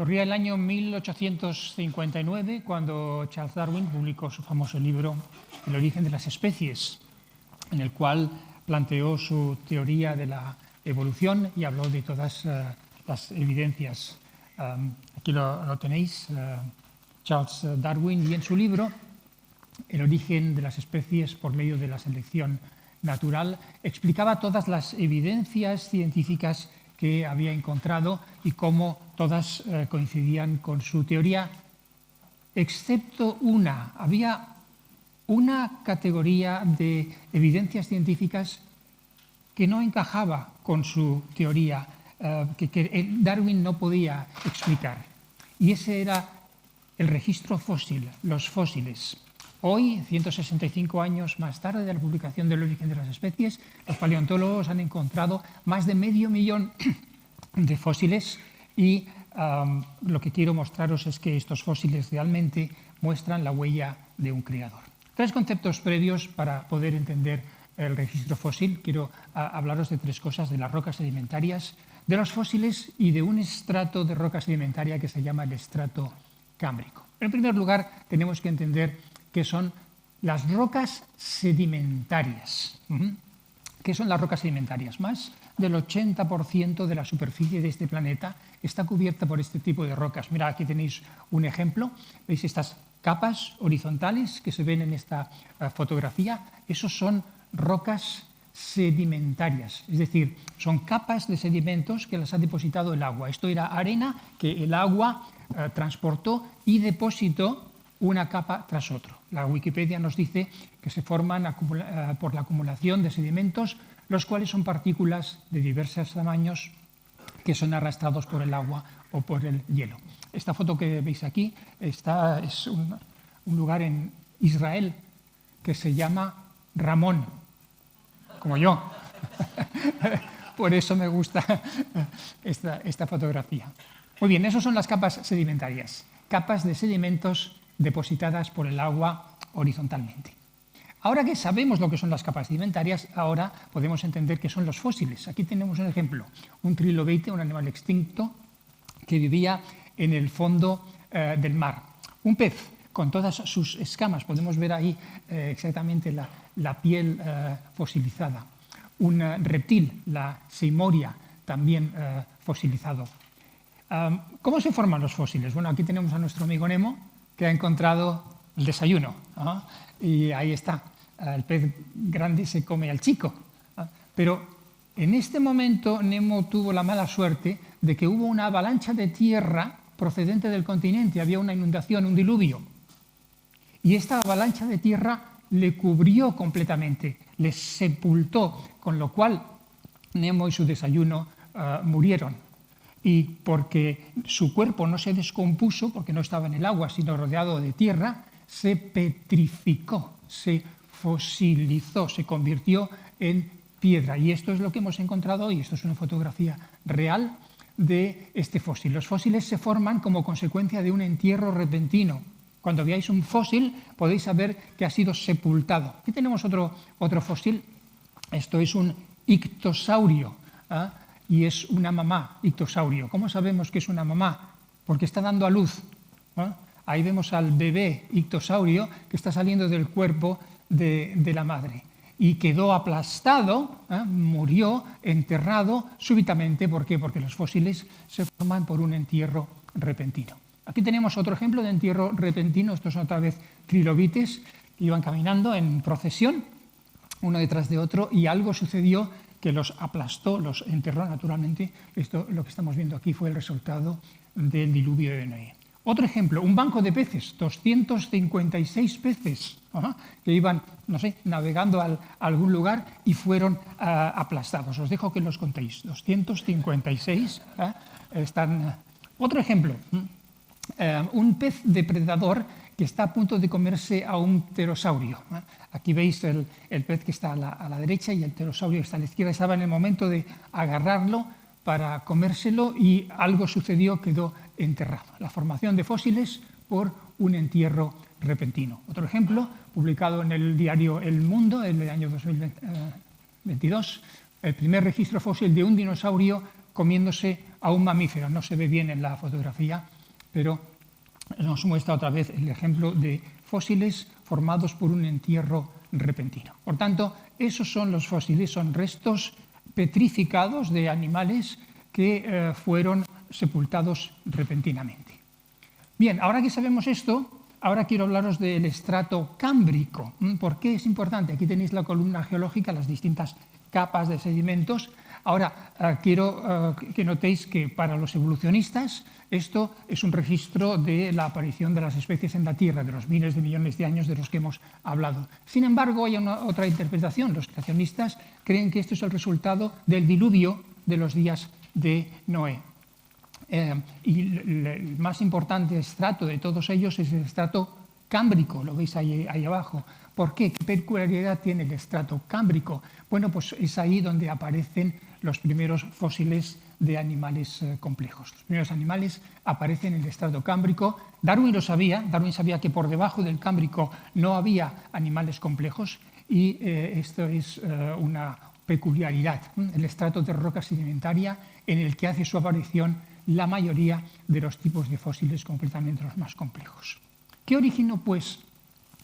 Corría el año 1859 cuando Charles Darwin publicó su famoso libro El origen de las especies, en el cual planteó su teoría de la evolución y habló de todas las evidencias. Aquí lo tenéis, Charles Darwin, y en su libro El origen de las especies por medio de la selección natural explicaba todas las evidencias científicas que había encontrado y cómo todas coincidían con su teoría, excepto una. Había una categoría de evidencias científicas que no encajaba con su teoría, que Darwin no podía explicar. Y ese era el registro fósil, los fósiles. Hoy, 165 años más tarde de la publicación del origen de las especies, los paleontólogos han encontrado más de 500.000 de fósiles y lo que quiero mostraros es que estos fósiles realmente muestran la huella de un creador. Tres conceptos previos para poder entender el registro fósil. Quiero hablaros de tres cosas: de las rocas sedimentarias, de los fósiles y de un estrato de roca sedimentaria que se llama el estrato cámbrico. En primer lugar, tenemos que entender qué son las rocas sedimentarias. ¿Qué son las rocas sedimentarias? Más del 80% de la superficie de este planeta está cubierta por este tipo de rocas. Mira, aquí tenéis un ejemplo. ¿Veis estas capas horizontales que se ven en esta fotografía? Esos son rocas sedimentarias, es decir, son capas de sedimentos que las ha depositado el agua. Esto era arena que el agua transportó y depositó una capa tras otro. La Wikipedia nos dice que se forman por la acumulación de sedimentos, los cuales son partículas de diversos tamaños que son arrastrados por el agua o por el hielo. Esta foto que veis aquí es un lugar en Israel que se llama Ramón, como yo. Por eso me gusta esta fotografía. Muy bien, esas son las capas sedimentarias, capas de sedimentos depositadas por el agua horizontalmente. Ahora que sabemos lo que son las capas sedimentarias, ahora podemos entender qué son los fósiles. Aquí tenemos un ejemplo, un trilobite, un animal extinto que vivía en el fondo del mar. Un pez con todas sus escamas, podemos ver ahí exactamente la piel fosilizada. Un reptil, la seimoria, también fosilizado. ¿Cómo se forman los fósiles? Bueno, aquí tenemos a nuestro amigo Nemo, que ha encontrado el desayuno, ¿no? Y ahí está, el pez grande se come al chico, ¿no? Pero en este momento Nemo tuvo la mala suerte de que hubo una avalancha de tierra procedente del continente, había una inundación, un diluvio, y esta avalancha de tierra le cubrió completamente, le sepultó, con lo cual Nemo y su desayuno murieron. Y porque su cuerpo no se descompuso, porque no estaba en el agua, sino rodeado de tierra, se petrificó, se fosilizó, se convirtió en piedra. Y esto es lo que hemos encontrado hoy. Esto es una fotografía real de este fósil. Los fósiles se forman como consecuencia de un entierro repentino. Cuando veáis un fósil podéis saber que ha sido sepultado. Aquí tenemos otro fósil. Esto es un ictosaurio, ¿eh? Y es una mamá ictosaurio. ¿Cómo sabemos que es una mamá? Porque está dando a luz, ¿no? Ahí vemos al bebé ictosaurio que está saliendo del cuerpo de la madre. Y quedó aplastado, murió, enterrado súbitamente. ¿Por qué? Porque los fósiles se forman por un entierro repentino. Aquí tenemos otro ejemplo de entierro repentino. Estos son otra vez trilobites que iban caminando en procesión, uno detrás de otro, y algo sucedió que los aplastó, los enterró naturalmente. Esto, lo que estamos viendo aquí, fue el resultado del diluvio de Noé. Otro ejemplo, un banco de peces, 256 peces que iban, no sé, navegando a algún lugar y fueron aplastados. Os dejo que los contéis. 256 están. Otro ejemplo, un pez depredador que está a punto de comerse a un pterosaurio. Aquí veis el pez que está a la derecha y el pterosaurio que está a la izquierda. Estaba en el momento de agarrarlo para comérselo y algo sucedió, quedó enterrado. La formación de fósiles por un entierro repentino. Otro ejemplo, publicado en el diario El Mundo en el año 2022, el primer registro fósil de un dinosaurio comiéndose a un mamífero. No se ve bien en la fotografía, pero nos muestra otra vez el ejemplo de fósiles formados por un entierro repentino. Por tanto, esos son los fósiles, son restos petrificados de animales que fueron sepultados repentinamente. Bien, ahora que sabemos esto, ahora quiero hablaros del estrato cámbrico. ¿Por qué es importante? Aquí tenéis la columna geológica, las distintas capas de sedimentos. Ahora, quiero que notéis que para los evolucionistas esto es un registro de la aparición de las especies en la Tierra, de los miles de millones de años de los que hemos hablado. Sin embargo, hay otra interpretación. Los creacionistas creen que esto es el resultado del diluvio de los días de Noé. Y el más importante estrato de todos ellos es el estrato cámbrico, lo veis ahí abajo. ¿Por qué? ¿Qué peculiaridad tiene el estrato cámbrico? Bueno, pues es ahí donde aparecen los primeros fósiles de animales complejos. Los primeros animales aparecen en el estrato cámbrico. Darwin lo sabía. Darwin sabía que por debajo del cámbrico no había animales complejos y esto es una peculiaridad. El estrato de roca sedimentaria en el que hace su aparición la mayoría de los tipos de fósiles, concretamente los más complejos. ¿Qué originó, pues,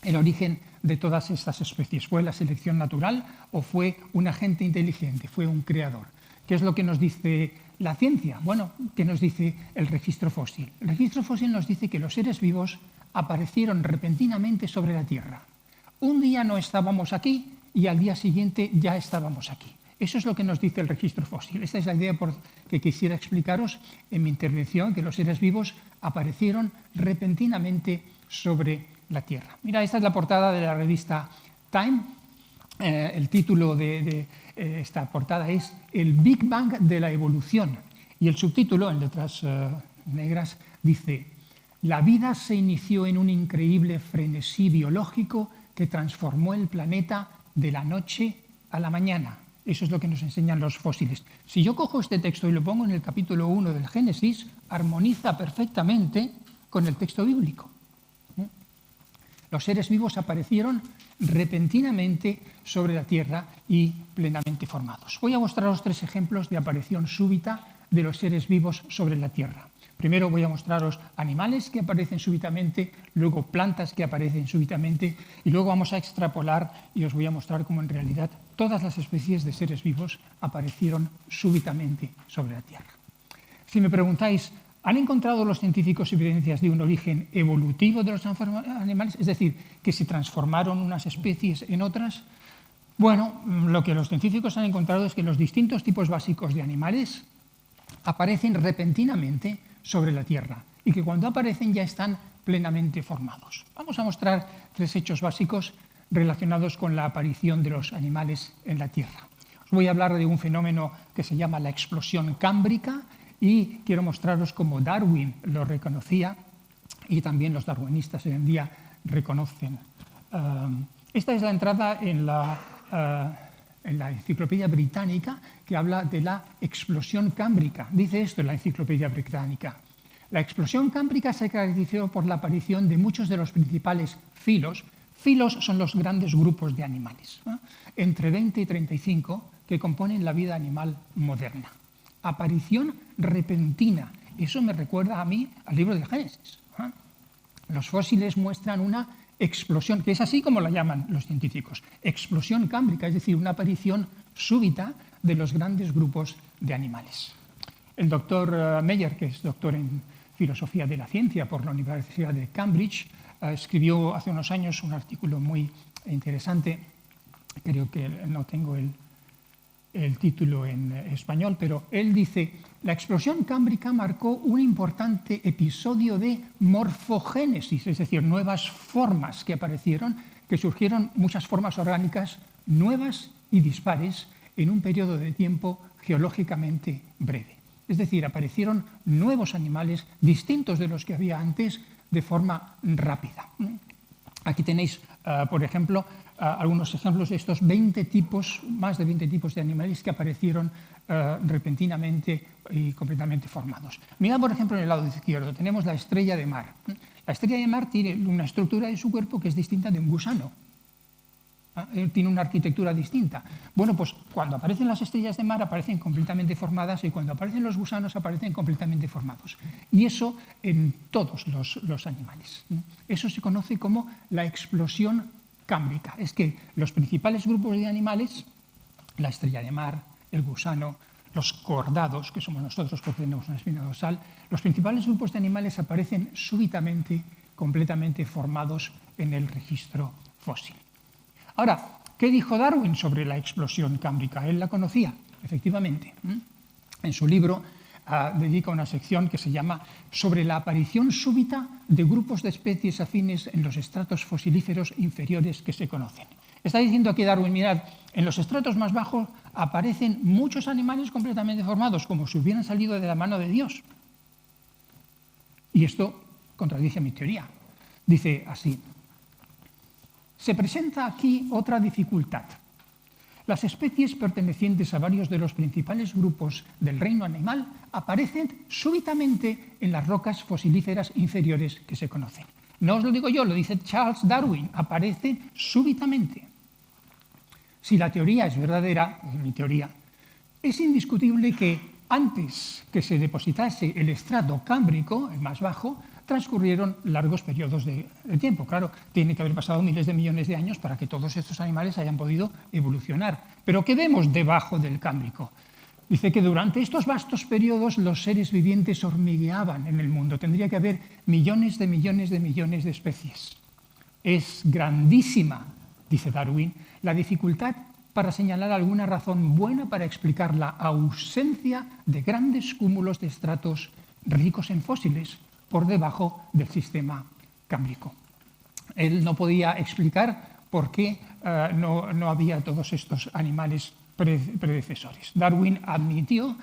el origen de todas estas especies? ¿Fue la selección natural o fue un agente inteligente? ¿Fue un creador? ¿Qué es lo que nos dice la ciencia? Bueno, ¿qué nos dice el registro fósil? El registro fósil nos dice que los seres vivos aparecieron repentinamente sobre la Tierra. Un día no estábamos aquí y al día siguiente ya estábamos aquí. Eso es lo que nos dice el registro fósil. Esta es la idea que quisiera explicaros en mi intervención, que los seres vivos aparecieron repentinamente sobre la Tierra. Mira, esta es la portada de la revista Time. El título de esta portada es El Big Bang de la evolución. Y el subtítulo, en letras negras, dice: la vida se inició en un increíble frenesí biológico que transformó el planeta de la noche a la mañana. Eso es lo que nos enseñan los fósiles. Si yo cojo este texto y lo pongo en el capítulo 1 del Génesis, armoniza perfectamente con el texto bíblico. Los seres vivos aparecieron repentinamente sobre la Tierra y plenamente formados. Voy a mostraros 3 ejemplos de aparición súbita de los seres vivos sobre la Tierra. Primero voy a mostraros animales que aparecen súbitamente, luego plantas que aparecen súbitamente y luego vamos a extrapolar y os voy a mostrar cómo en realidad todas las especies de seres vivos aparecieron súbitamente sobre la Tierra. Si me preguntáis, ¿han encontrado los científicos evidencias de un origen evolutivo de los animales? Es decir, que se transformaron unas especies en otras. Bueno, lo que los científicos han encontrado es que los distintos tipos básicos de animales aparecen repentinamente sobre la Tierra y que cuando aparecen ya están plenamente formados. Vamos a mostrar 3 hechos básicos relacionados con la aparición de los animales en la Tierra. Os voy a hablar de un fenómeno que se llama la explosión cámbrica y quiero mostraros cómo Darwin lo reconocía y también los darwinistas hoy en día reconocen. Esta es la entrada en la Enciclopedia Británica, que habla de la explosión cámbrica. Dice esto en la Enciclopedia Británica: la explosión cámbrica se caracterizó por la aparición de muchos de los principales filos. Filos son los grandes grupos de animales, entre 20 y 35, que componen la vida animal moderna. Aparición repentina. Eso me recuerda a mí al libro del Génesis. Los fósiles muestran una explosión, que es así como la llaman los científicos, explosión cámbrica, es decir, una aparición súbita de los grandes grupos de animales. El doctor Meyer, que es doctor en filosofía de la ciencia por la Universidad de Cambridge, escribió hace unos años un artículo muy interesante. Creo que no tengo el título en español, pero él dice: la explosión cámbrica marcó un importante episodio de morfogénesis, es decir, nuevas formas que aparecieron, que surgieron muchas formas orgánicas nuevas y dispares en un periodo de tiempo geológicamente breve. Es decir, aparecieron nuevos animales distintos de los que había antes de forma rápida. Aquí tenéis, por ejemplo, algunos ejemplos de estos 20 tipos, más de 20 tipos de animales que aparecieron repentinamente y completamente formados. Mirad, por ejemplo, en el lado izquierdo tenemos la estrella de mar. La estrella de mar tiene una estructura de su cuerpo que es distinta de un gusano. tiene una arquitectura distinta. Bueno, pues cuando aparecen las estrellas de mar aparecen completamente formadas y cuando aparecen los gusanos aparecen completamente formados. Y eso en todos los animales. Eso se conoce como la explosión cámbrica. Es que los principales grupos de animales, la estrella de mar, el gusano, los cordados, que somos nosotros porque tenemos una espina dorsal, los principales grupos de animales aparecen súbitamente, completamente formados en el registro fósil. Ahora, ¿qué dijo Darwin sobre la explosión cámbrica? Él la conocía, efectivamente. En su libro dedica una sección que se llama Sobre la aparición súbita de grupos de especies afines en los estratos fosilíferos inferiores que se conocen. Está diciendo aquí Darwin, mirad, en los estratos más bajos aparecen muchos animales completamente formados, como si hubieran salido de la mano de Dios. Y esto contradice mi teoría. Dice así: se presenta aquí otra dificultad. Las especies pertenecientes a varios de los principales grupos del reino animal aparecen súbitamente en las rocas fosilíferas inferiores que se conocen. No os lo digo yo, lo dice Charles Darwin, aparecen súbitamente. Si la teoría es verdadera, mi teoría, es indiscutible que antes que se depositase el estrato cámbrico, el más bajo, transcurrieron largos periodos de tiempo. Claro, tiene que haber pasado miles de millones de años para que todos estos animales hayan podido evolucionar. Pero ¿qué vemos debajo del cámbrico? Dice que durante estos vastos periodos los seres vivientes hormigueaban en el mundo. Tendría que haber millones de millones de millones de especies. Es grandísima, dice Darwin, la dificultad para señalar alguna razón buena para explicar la ausencia de grandes cúmulos de estratos ricos en fósiles por debajo del sistema cámbrico. Él no podía explicar por qué no había todos estos animales predecesores. Darwin admitió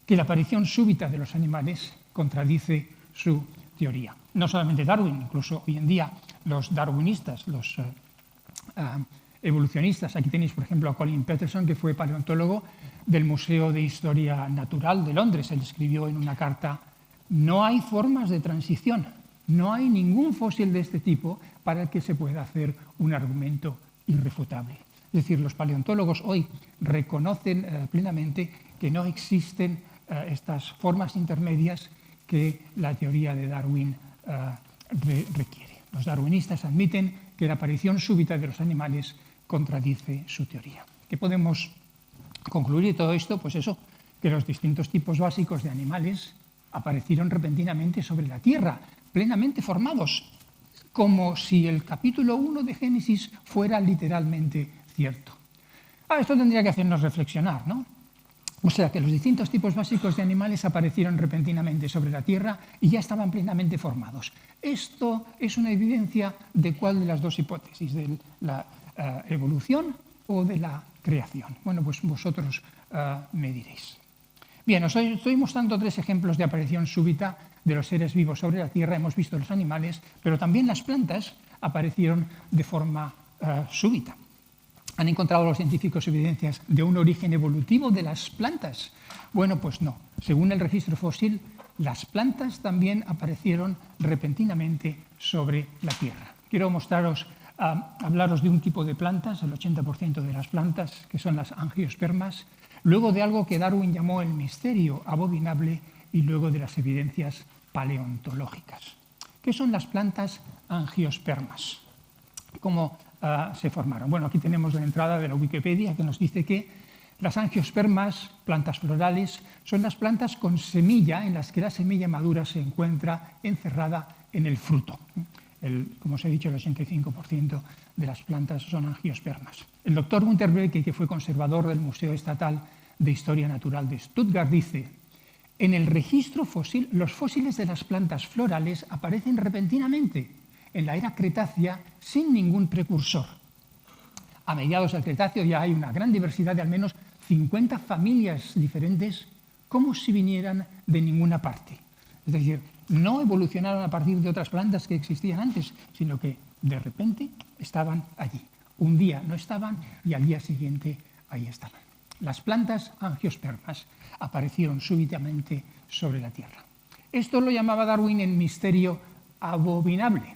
que la aparición súbita de los animales contradice su teoría. No solamente Darwin, incluso hoy en día los darwinistas, los evolucionistas. Aquí tenéis, por ejemplo, a Colin Peterson, que fue paleontólogo del Museo de Historia Natural de Londres. Él escribió en una carta: no hay formas de transición, no hay ningún fósil de este tipo para el que se pueda hacer un argumento irrefutable. Es decir, los paleontólogos hoy reconocen plenamente que no existen estas formas intermedias que la teoría de Darwin requiere. Los darwinistas admiten que la aparición súbita de los animales contradice su teoría. ¿Qué podemos concluir de todo esto? Pues eso, que los distintos tipos básicos de animales aparecieron repentinamente sobre la Tierra, plenamente formados, como si el capítulo 1 de Génesis fuera literalmente cierto. Esto tendría que hacernos reflexionar, ¿no? O sea, que los distintos tipos básicos de animales aparecieron repentinamente sobre la Tierra y ya estaban plenamente formados. Esto es una evidencia de cuál de las dos hipótesis, de la evolución o de la creación. Bueno, pues vosotros me diréis. Bien, os estoy mostrando 3 ejemplos de aparición súbita de los seres vivos sobre la Tierra. Hemos visto los animales, pero también las plantas aparecieron de forma súbita. ¿Han encontrado los científicos evidencias de un origen evolutivo de las plantas? Bueno, pues no. Según el registro fósil, las plantas también aparecieron repentinamente sobre la Tierra. Quiero hablaros de un tipo de plantas, el 80% de las plantas, que son las angiospermas, luego de algo que Darwin llamó el misterio abominable y luego de las evidencias paleontológicas. ¿Qué son las plantas angiospermas? ¿Cómo se formaron? Bueno, aquí tenemos la entrada de la Wikipedia que nos dice que las angiospermas, plantas florales, son las plantas con semilla en las que la semilla madura se encuentra encerrada en el fruto. Como os he dicho, el 85% de las plantas son angiospermas. El doctor Günter Brecke, que fue conservador del Museo Estatal de Historia Natural de Stuttgart, dice: en el registro fósil, los fósiles de las plantas florales aparecen repentinamente en la era Cretácea sin ningún precursor. A mediados del Cretáceo ya hay una gran diversidad de al menos 50 familias diferentes, como si vinieran de ninguna parte. Es decir, no evolucionaron a partir de otras plantas que existían antes, sino que de repente estaban allí. Un día no estaban y al día siguiente ahí estaban. Las plantas angiospermas aparecieron súbitamente sobre la Tierra. Esto lo llamaba Darwin el misterio abominable.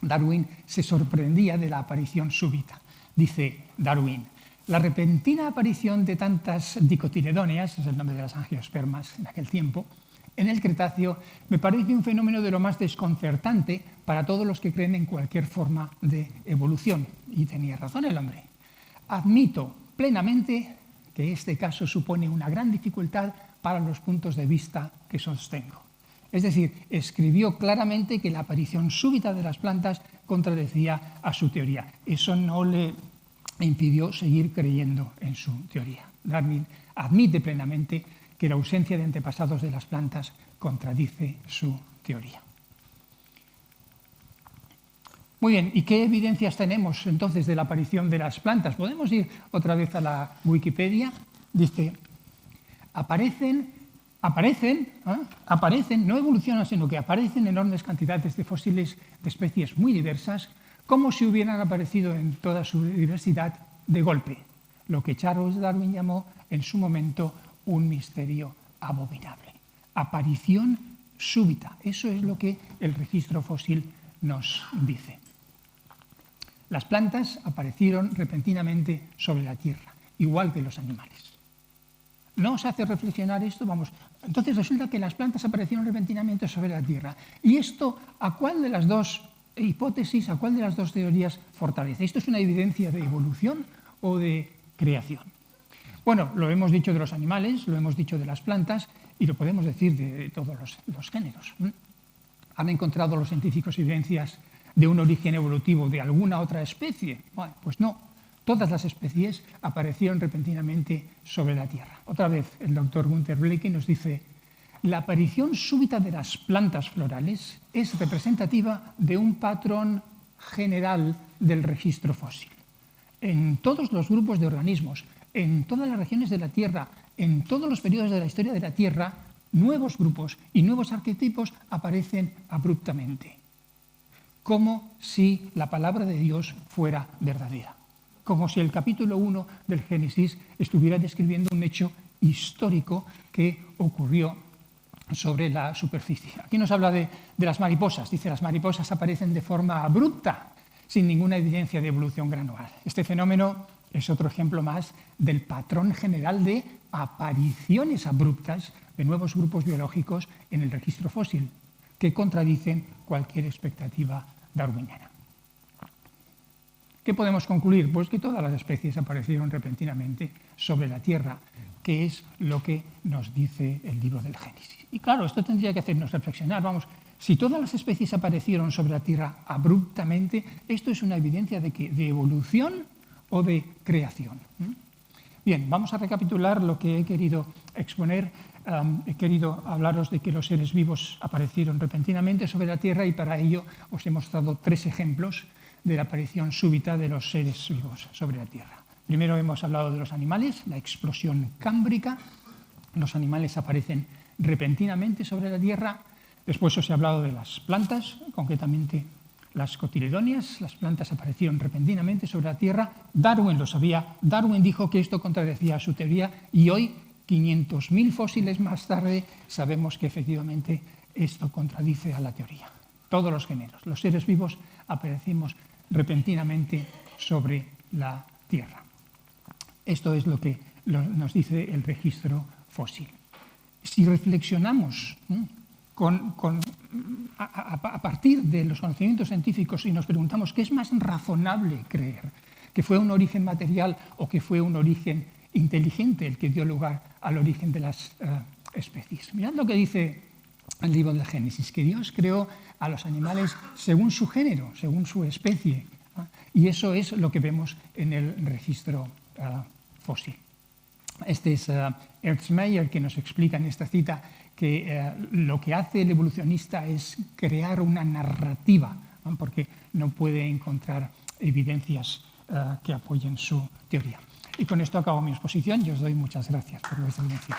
Darwin se sorprendía de la aparición súbita. Dice Darwin: la repentina aparición de tantas dicotiledóneas, es el nombre de las angiospermas en aquel tiempo, en el Cretáceo, me parece un fenómeno de lo más desconcertante para todos los que creen en cualquier forma de evolución. Y tenía razón el hombre. Admito plenamente que este caso supone una gran dificultad para los puntos de vista que sostengo. Es decir, escribió claramente que la aparición súbita de las plantas contradecía a su teoría. Eso no le impidió seguir creyendo en su teoría. Darwin admite plenamente que la ausencia de antepasados de las plantas contradice su teoría. Muy bien, ¿y qué evidencias tenemos entonces de la aparición de las plantas? Podemos ir otra vez a la Wikipedia. Dice: aparecen, no evolucionan, sino que aparecen enormes cantidades de fósiles de especies muy diversas, como si hubieran aparecido en toda su diversidad de golpe, lo que Charles Darwin llamó en su momento un misterio abominable. Aparición súbita, eso es lo que el registro fósil nos dice. Las plantas aparecieron repentinamente sobre la Tierra, igual que los animales. ¿No os hace reflexionar esto? Vamos, entonces resulta que las plantas aparecieron repentinamente sobre la Tierra. ¿Y esto a cuál de las dos hipótesis, a cuál de las dos teorías fortalece? ¿Esto es una evidencia de evolución o de creación? Bueno, lo hemos dicho de los animales, lo hemos dicho de las plantas y lo podemos decir de todos los géneros. ¿Han encontrado los científicos evidencias de un origen evolutivo de alguna otra especie? Bueno, pues no. Todas las especies aparecieron repentinamente sobre la Tierra. Otra vez, el doctor Gunther Blake nos dice: la aparición súbita de las plantas florales es representativa de un patrón general del registro fósil. En todos los grupos de organismos, en todas las regiones de la Tierra, en todos los periodos de la historia de la Tierra, nuevos grupos y nuevos arquetipos aparecen abruptamente, como si la palabra de Dios fuera verdadera, como si el capítulo 1 del Génesis estuviera describiendo un hecho histórico que ocurrió sobre la superficie. Aquí nos habla de las mariposas. Dice: las mariposas aparecen de forma abrupta, sin ninguna evidencia de evolución gradual. Este fenómeno es otro ejemplo más del patrón general de apariciones abruptas de nuevos grupos biológicos en el registro fósil, que contradicen cualquier expectativa darwiniana. ¿Qué podemos concluir? Pues que todas las especies aparecieron repentinamente sobre la Tierra, que es lo que nos dice el libro del Génesis. Y claro, esto tendría que hacernos reflexionar. Vamos, si todas las especies aparecieron sobre la Tierra abruptamente, ¿esto es una evidencia de qué? ¿De evolución o de creación? Bien, vamos a recapitular lo que he querido exponer. He querido hablaros de que los seres vivos aparecieron repentinamente sobre la Tierra y para ello os he mostrado 3 ejemplos de la aparición súbita de los seres vivos sobre la Tierra. Primero hemos hablado de los animales, la explosión cámbrica. Los animales aparecen repentinamente sobre la Tierra. Después os he hablado de las plantas, concretamente las cotiledóneas. Las plantas aparecieron repentinamente sobre la Tierra. Darwin lo sabía. Darwin dijo que esto contradecía a su teoría y hoy, 500.000 fósiles más tarde, sabemos que efectivamente esto contradice a la teoría. Todos los géneros, los seres vivos, aparecimos repentinamente sobre la Tierra. Esto es lo que nos dice el registro fósil. Si reflexionamos a partir de los conocimientos científicos y nos preguntamos qué es más razonable creer, que fue un origen material o que fue un origen inteligente el que dio lugar al origen de las especies. Mirad lo que dice el libro del Génesis, que Dios creó a los animales según su género, según su especie, ¿no? Y eso es lo que vemos en el registro fósil. Este es Ernst Mayr, que nos explica en esta cita que lo que hace el evolucionista es crear una narrativa, ¿no? Porque no puede encontrar evidencias que apoyen su teoría. Y con esto acabo mi exposición y os doy muchas gracias por vuestra atención.